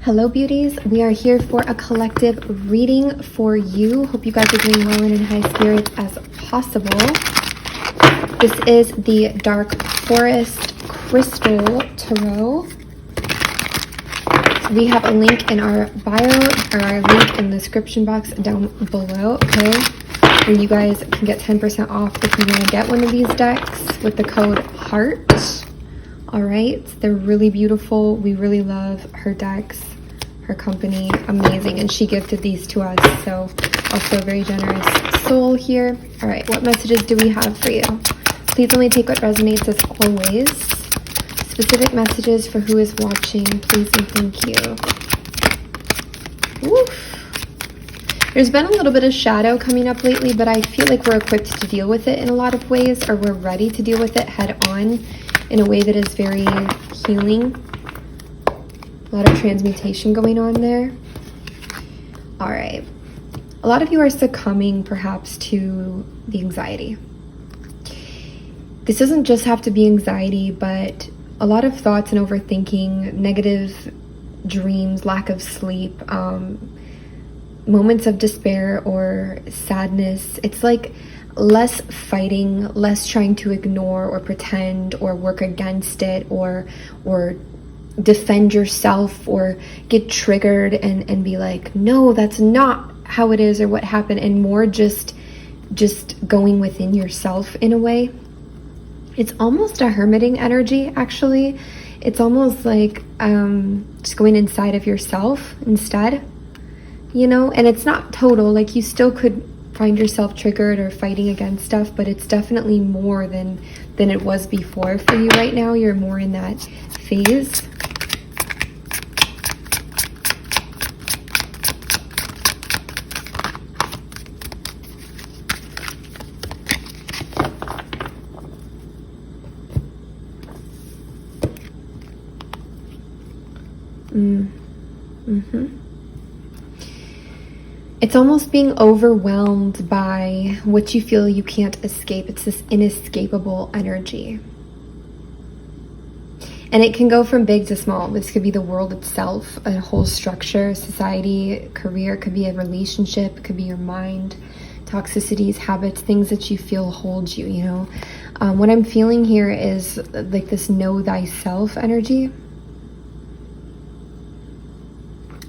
Hello beauties, we are here for a collective reading for you. Hope you guys are doing well and in high spirits as possible. This is the Dark Forest Crystal Tarot. We have a link in our bio, or our link in the description box down below, okay? Where you guys can get 10% off if you want to get one of these decks with the code HEART. All right, they're really beautiful. We really love her decks, her company, amazing. And she gifted these to us, so also a very generous soul here. All right, what messages do we have for you? Please only take what resonates as always. Specific messages for who is watching, please and thank you. Woof. There's been a little bit of shadow coming up lately, but I feel like we're equipped to deal with it in a lot of ways, or we're ready to deal with it head on in a way that is very healing. A lot of transmutation going on there. All right. A lot of you are succumbing perhaps to the anxiety. This doesn't just have to be anxiety, but a lot of thoughts and overthinking, negative dreams, lack of sleep, moments of despair or sadness. It's like less fighting, less trying to ignore or pretend or work against it or defend yourself or get triggered and be like, no, that's not how it is or what happened, and more just going within yourself in a way. It's almost a hermiting energy, actually. It's almost like just going inside of yourself instead, you know? And it's not total, like you still could find yourself triggered or fighting against stuff, but it's definitely more than it was before for you right now. You're more in that phase. It's almost being overwhelmed by what you feel you can't escape. It's this inescapable energy. And it can go from big to small. This could be the world itself, a whole structure, society, career, it could be a relationship, it could be your mind, toxicities, habits, things that you feel hold you, you know. What I'm feeling here is like this know thyself energy.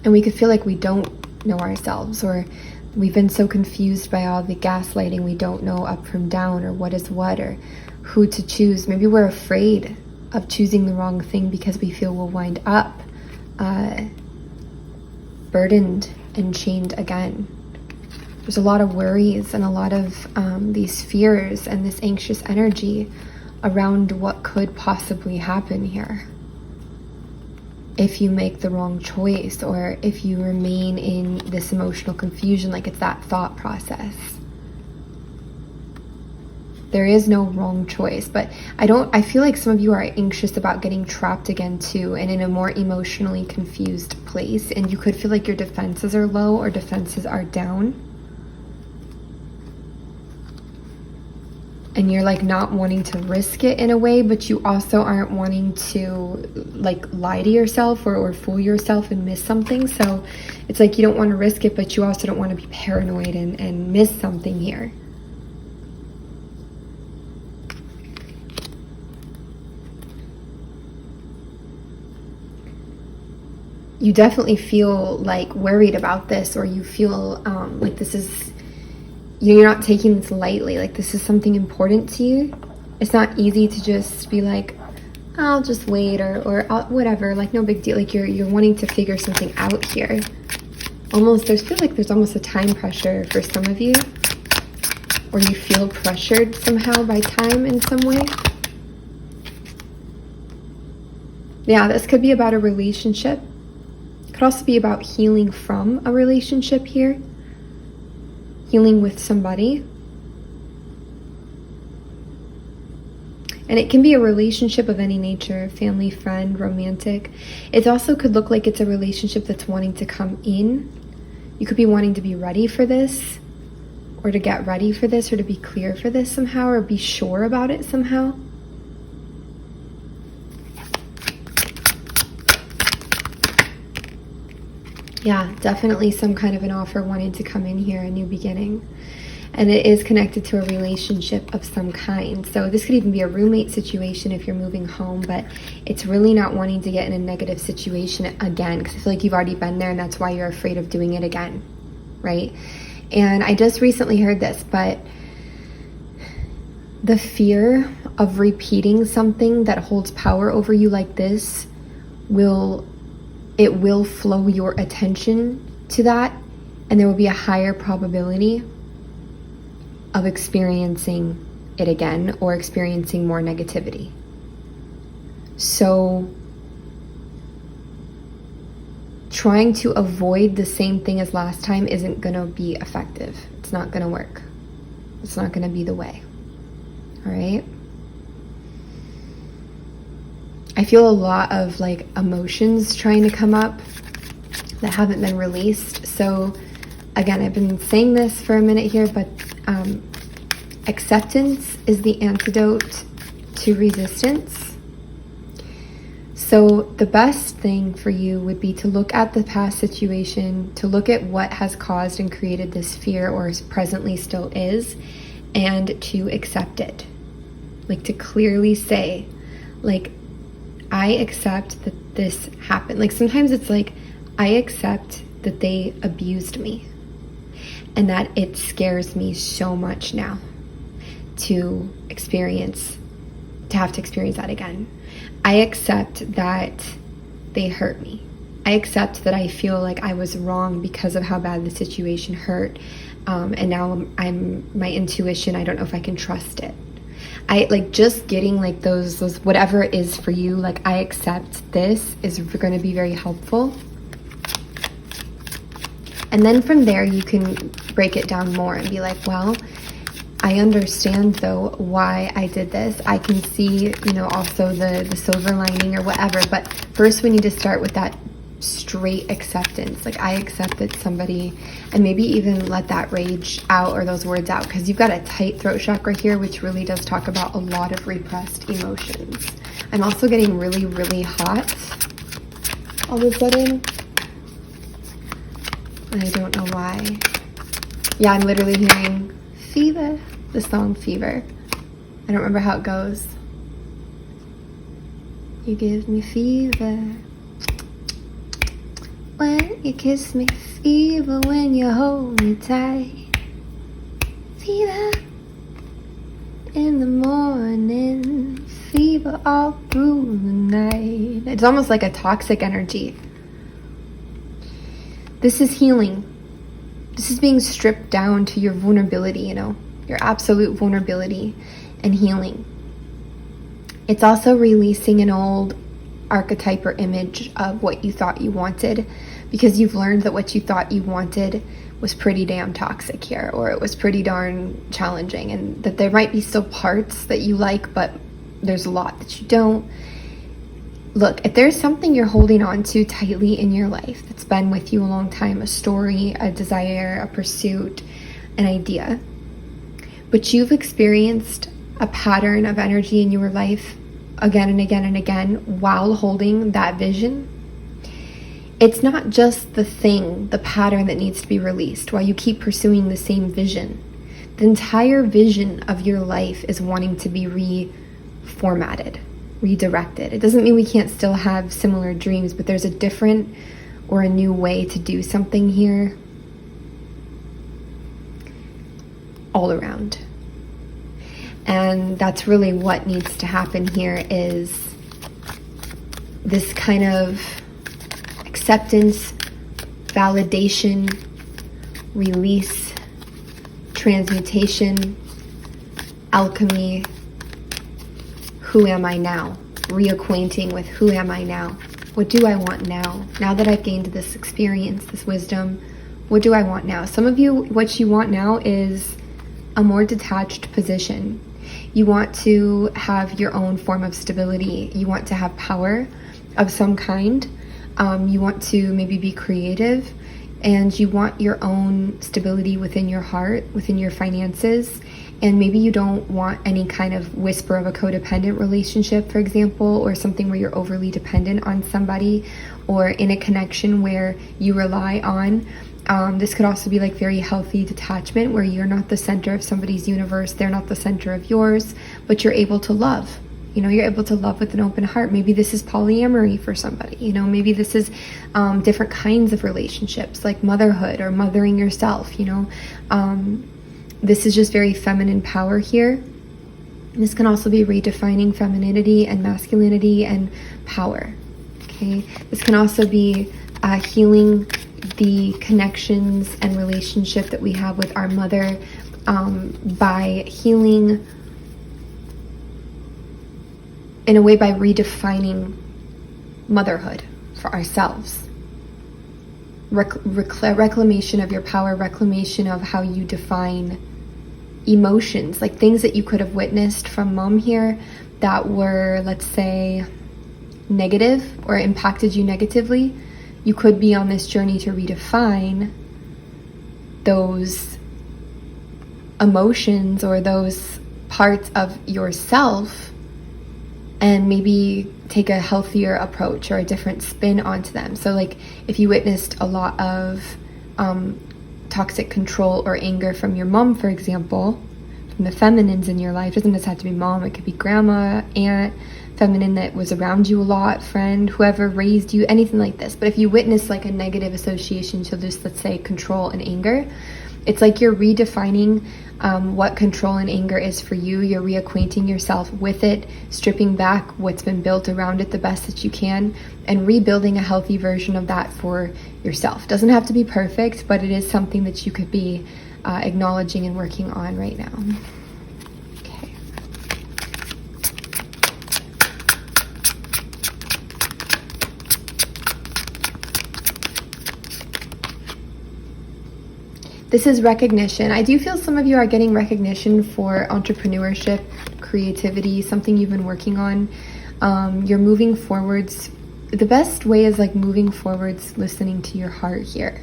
And we could feel like we don't know ourselves, or we've been so confused by all the gaslighting, we don't know up from down or what is what or who to choose. Maybe we're afraid of choosing the wrong thing because we feel we'll wind up burdened and chained again. There's a lot of worries and a lot of these fears and this anxious energy around what could possibly happen here if you make the wrong choice, or if you remain in this emotional confusion, like it's that thought process. There is no wrong choice, but I feel like some of you are anxious about getting trapped again too, and in a more emotionally confused place, and you could feel like your defenses are low or defenses are down. And you're like not wanting to risk it in a way, but you also aren't wanting to like lie to yourself or fool yourself and miss something. So it's like you don't want to risk it, but you also don't want to be paranoid and miss something here. You definitely feel like worried about this, or you feel like this is, you're not taking this lightly, like this is something important to you. It's not easy to just be like, I'll just wait or I'll, whatever, like no big deal. Like you're wanting to figure something out here. Almost, feel like there's almost a time pressure for some of you, or you feel pressured somehow by time in some way. Yeah, this could be about a relationship. It could also be about healing from a relationship here. Healing with somebody. And it can be a relationship of any nature, family, friend, romantic. It also could look like it's a relationship that's wanting to come in. You could be wanting to be ready for this, or to get ready for this, or to be clear for this somehow, or be sure about it somehow. Yeah, definitely some kind of an offer wanting to come in here, a new beginning. And it is connected to a relationship of some kind. So this could even be a roommate situation if you're moving home, but it's really not wanting to get in a negative situation again, because I feel like you've already been there and that's why you're afraid of doing it again, right? And I just recently heard this, but the fear of repeating something that holds power over you like this will flow your attention to that, and there will be a higher probability of experiencing it again or experiencing more negativity. So trying to avoid the same thing as last time isn't going to be effective. It's not going to work. It's not going to be the way. All right? I feel a lot of like emotions trying to come up that haven't been released. So again, I've been saying this for a minute here, but acceptance is the antidote to resistance. So the best thing for you would be to look at the past situation, to look at what has caused and created this fear, or presently still is, and to accept it. Like to clearly say, like, I accept that this happened. Like sometimes it's like, I accept that they abused me and that it scares me so much now to have to experience that again. I accept that they hurt me. I accept that I feel like I was wrong because of how bad the situation hurt. And now my intuition, I don't know if I can trust it. I like just getting like those whatever it is for you, like I accept this is going to be very helpful. And then from there you can break it down more and be like, well, I understand though why I did this. I can see, also the silver lining or whatever. But first we need to start with that straight acceptance. Like I accept that somebody, and maybe even let that rage out or those words out, because you've got a tight throat chakra here, which really does talk about a lot of repressed emotions. I'm also getting really, really hot all of a sudden. I don't know why. Yeah, I'm literally hearing Fever, the song Fever. I don't remember how it goes. You give me fever when you kiss me, fever when you hold me tight, fever in the morning, fever all through the night. It's almost like a toxic energy. This is healing. This is being stripped down to your vulnerability, your absolute vulnerability and healing. It's also releasing an old archetype or image of what you thought you wanted, because you've learned that what you thought you wanted was pretty damn toxic here, or it was pretty darn challenging, and that there might be still parts that you like, but there's a lot that you don't. Look, if there's something you're holding on to tightly in your life that's been with you a long time, a story, a desire, a pursuit, an idea, but you've experienced a pattern of energy in your life again and again and again while holding that vision, it's not just the thing, the pattern that needs to be released while you keep pursuing the same vision. The entire vision of your life is wanting to be reformatted, redirected. It doesn't mean we can't still have similar dreams, but there's a different or a new way to do something here all around. And that's really what needs to happen here, is this kind of acceptance, validation, release, transmutation, alchemy. Who am I now? Reacquainting with who am I now? What do I want now? Now that I've gained this experience, this wisdom, what do I want now? Some of you, what you want now is a more detached position. You want to have your own form of stability. You want to have power of some kind. You want to maybe be creative, and you want your own stability within your heart, within your finances, And maybe you don't want any kind of whisper of a codependent relationship, for example, or something where you're overly dependent on somebody, or in a connection where you rely on. This could also be like very healthy detachment, where you're not the center of somebody's universe, they're not the center of yours, but you're able to love. You're able to love with an open heart. Maybe this is polyamory for somebody. Maybe this is different kinds of relationships, like motherhood or mothering yourself. This is just very feminine power here. This can also be redefining femininity and masculinity and power. Okay, this can also be healing the connections and relationship that we have with our mother, by healing in a way by redefining motherhood for ourselves. Reclamation of your power, reclamation of how you define emotions, like things that you could have witnessed from mom here that were, let's say, negative or impacted you negatively. You could be on this journey to redefine those emotions or those parts of yourself, and maybe take a healthier approach or a different spin onto them. So like if you witnessed a lot of toxic control or anger from your mom, for example, from the feminines in your life, doesn't just have to be mom, it could be grandma, aunt, feminine that was around you a lot, friend, whoever raised you, anything like this. But if you witness like a negative association to just, let's say, control and anger, it's like you're redefining what control and anger is for you. You're reacquainting yourself with it, stripping back what's been built around it the best that you can, and rebuilding a healthy version of that for yourself. Doesn't have to be perfect, but it is something that you could be acknowledging and working on right now. Okay. This is recognition. I do feel some of you are getting recognition for entrepreneurship, creativity, something you've been working on. You're moving forwards. The best way is like moving forwards, listening to your heart here.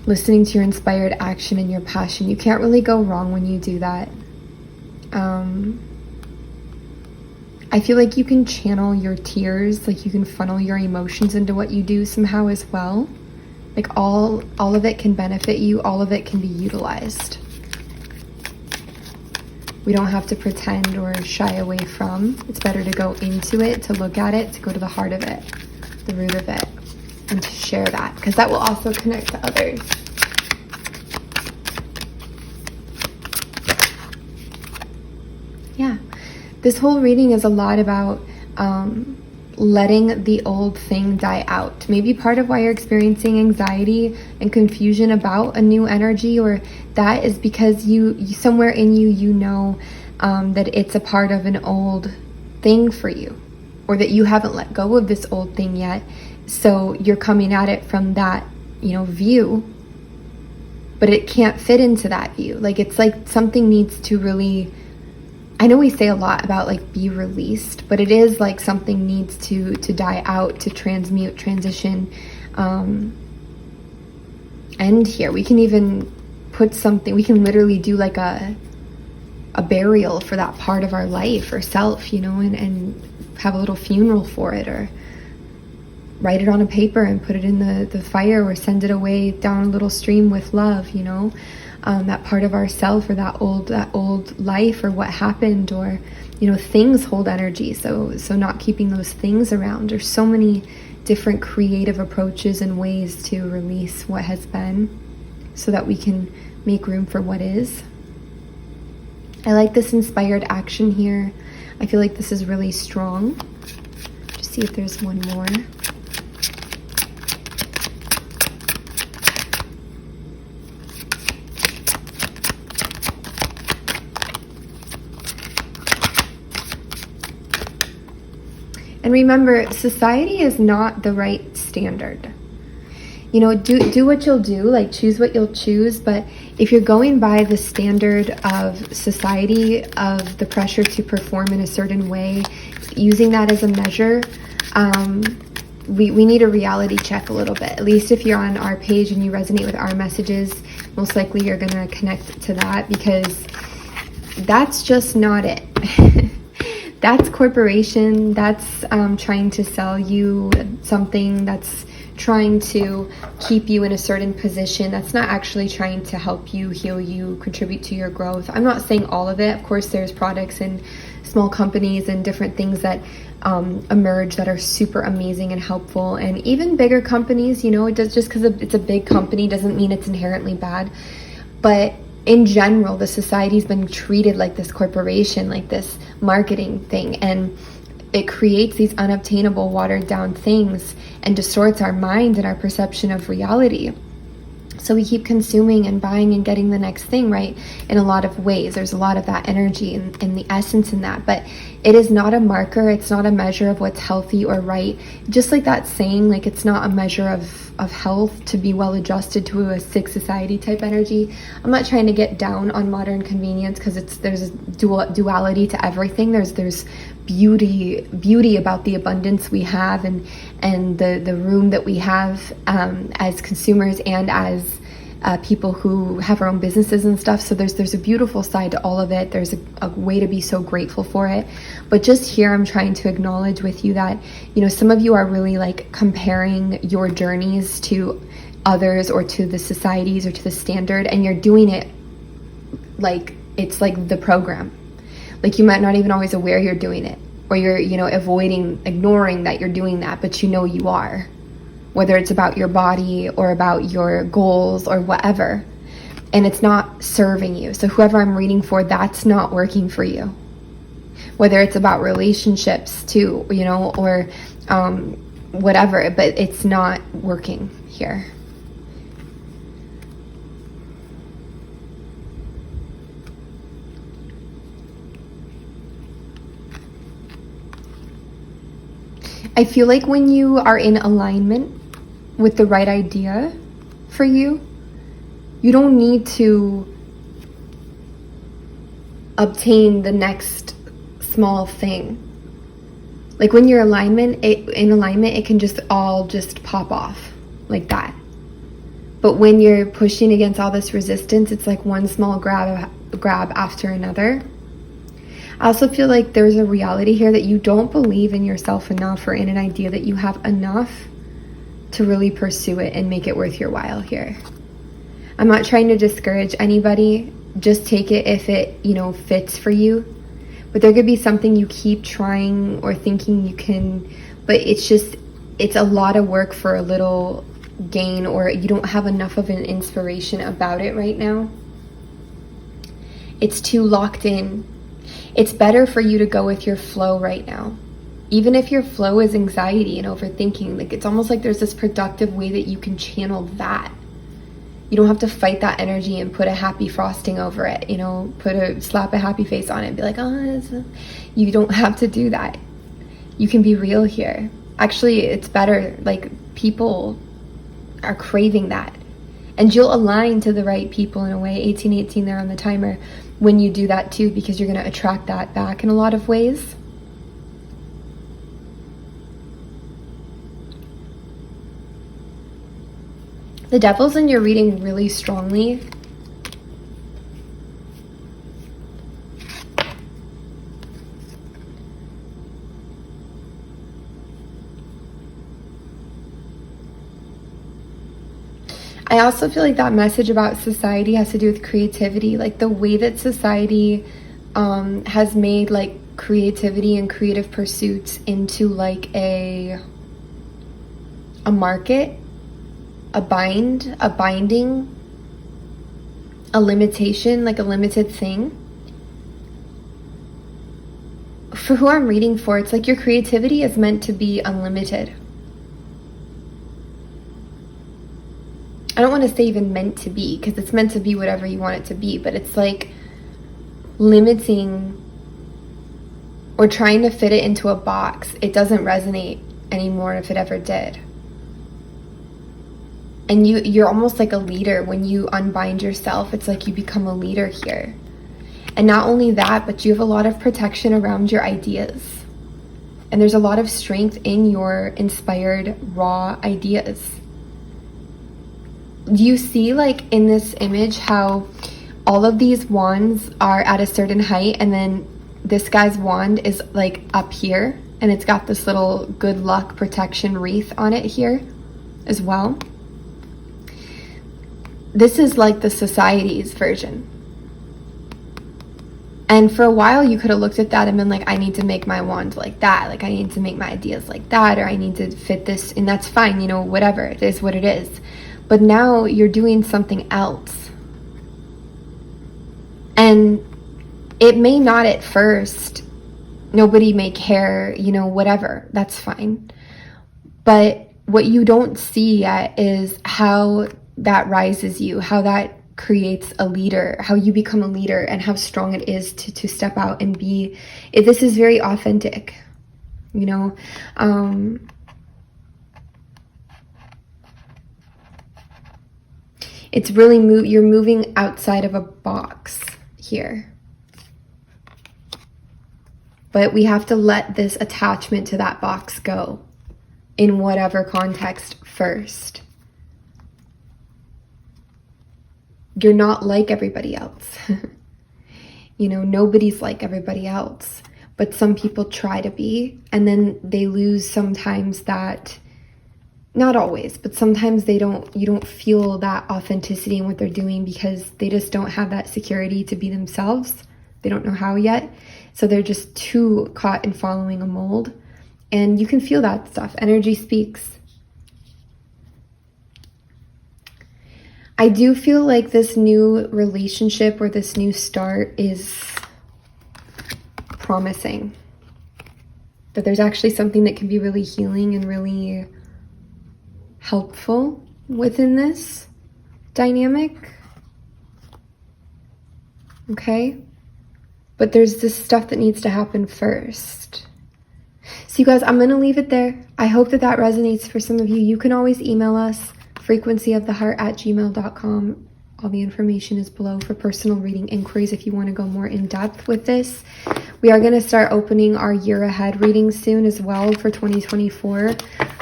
Listening to your inspired action and your passion. You can't really go wrong when you do that. I feel like you can channel your tears, like you can funnel your emotions into what you do somehow as well. Like all of it can benefit you, all of it can be utilized. We don't have to pretend or shy away from. It's better to go into it, to look at it, to go to the heart of it, the root of it, and to share that, because that will also connect to others. Yeah, this whole reading is a lot about letting the old thing die out. Maybe part of why you're experiencing anxiety and confusion about a new energy, or that is because you somewhere in you know that it's a part of an old thing for you, or that you haven't let go of this old thing yet. So you're coming at it from that, view, but it can't fit into that view. Like it's like something needs to really, I know we say a lot about like be released, but it is like something needs to die out, to transmute, transition, end here. We can even put something, we can literally do like a burial for that part of our life or self, and have a little funeral for it, or write it on a paper and put it in the fire, or send it away down a little stream with love, that part of ourself, or that old life, or what happened, or things hold energy, so not keeping those things around. There's so many different creative approaches and ways to release what has been, so that we can make room for what is. I like this inspired action here. I feel like this is really strong. Just see if there's one more. And remember, society is not the right standard. Do what you'll do, like choose what you'll choose. But if you're going by the standard of society, of the pressure to perform in a certain way, using that as a measure, we need a reality check a little bit. At least if you're on our page and you resonate with our messages, most likely you're going to connect to that, because that's just not it. That's corporation. That's trying to sell you something. That's trying to keep you in a certain position. That's not actually trying to help you, heal you, contribute to your growth. I'm not saying all of it. Of course, there's products and small companies and different things that emerge that are super amazing and helpful, and even bigger companies. You know, it does, just because it's a big company doesn't mean it's inherently bad. But in general, the society's been treated like this corporation, like this marketing thing, and it creates these unobtainable, watered down things and distorts our mind and our perception of reality. So we keep consuming and buying and getting the next thing, right? In a lot of ways, there's a lot of that energy and the essence in that, but it is not a marker. It's not a measure of what's healthy or right. Just like that saying, like, it's not a measure of health to be well adjusted to a sick society type energy. I'm not trying to get down on modern convenience, because there's a duality to everything. There's beauty about the abundance we have, and the room that we have as consumers and as people who have our own businesses and stuff. So there's a beautiful side to all of it. There's a way to be so grateful for it. But just here, I'm trying to acknowledge with you that, you know, some of you are really like comparing your journeys to others or to the societies or to the standard, and you're doing it like it's like the program. Like, you might not even always aware you're doing it, or you're, you know, ignoring that you're doing that, but you know you are. Whether it's about your body or about your goals or whatever, and it's not serving you. So whoever I'm reading for, that's not working for you. Whether it's about relationships too, you know, or whatever, but it's not working here. I feel like when you are in alignment with the right idea for you, you don't need to obtain the next small thing. Like, when you're in alignment, it can just all just pop off like that. But when you're pushing against all this resistance, it's like one small grab after another. I also feel like there's a reality here that you don't believe in yourself enough, or in an idea that you have enough to really pursue it and make it worth your while here. I'm not trying to discourage anybody. Just take it if it, you know, fits for you. But there could be something you keep trying or thinking you can, but it's a lot of work for a little gain, or you don't have enough of an inspiration about it right now. It's too locked in. It's better for you to go with your flow right now. Even if your flow is anxiety and overthinking, like, it's almost like there's this productive way that you can channel that. You don't have to fight that energy and put a happy frosting over it, you know, slap a happy face on it and be like, oh, you don't have to do that. You can be real here. Actually, it's better, like, people are craving that. And you'll align to the right people in a way. 1818 there on the timer. When you do that too, because you're going to attract that back in a lot of ways. The devil's in your reading really strongly. I also feel like that message about society has to do with creativity, like the way that society has made like creativity and creative pursuits into like a market, a binding, a limitation, like a limited thing. For who I'm reading for, it's like your creativity is meant to be unlimited. I don't want to say even meant to be, because it's meant to be whatever you want it to be, but it's like limiting or trying to fit it into a box. It doesn't resonate anymore if it ever did. And you're almost like a leader when you unbind yourself. It's like you become a leader here. And not only that, but you have a lot of protection around your ideas. And there's a lot of strength in your inspired, raw ideas. Do you see, like, in this image how all of these wands are at a certain height, and then this guy's wand is like up here, and it's got this little good luck protection wreath on it here as well? This is like the society's version. And for a while you could have looked at that and been like, I need to make my wand like that, like I need to make my ideas like that, or I need to fit this, and that's fine, you know, whatever, it is what it is. But now you're doing something else. And it may not at first, nobody may care, you know, whatever, that's fine. But what you don't see yet is how that rises you, how that creates a leader, how you become a leader, and how strong it is to step out and be. This is very authentic, you know. It's really you're moving outside of a box here. But we have to let this attachment to that box go in whatever context first. You're not like everybody else. You know, nobody's like everybody else. But some people try to be, and then they lose sometimes that, not always, but sometimes you don't feel that authenticity in what they're doing because they just don't have that security to be themselves. They don't know how yet. So they're just too caught in following a mold. And you can feel that stuff. Energy speaks. I do feel like this new relationship or this new start is promising. That there's actually something that can be really healing and really helpful within this dynamic. Okay? But there's this stuff that needs to happen first. So you guys, I'm going to leave it there. I hope that that resonates for some of you. You can always email us, frequencyoftheheart@gmail.com. All the information is below for personal reading inquiries if you want to go more in depth with this. We are going to start opening our year ahead readings soon as well for 2024.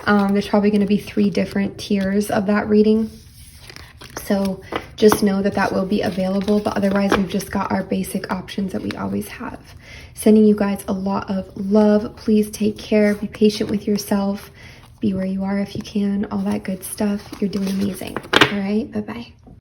There's probably going to be 3 different tiers of that reading. So just know that that will be available, but otherwise we've just got our basic options that we always have. Sending you guys a lot of love. Please take care. Be patient with yourself. Be where you are if you can. All that good stuff. You're doing amazing. All right. Bye-bye.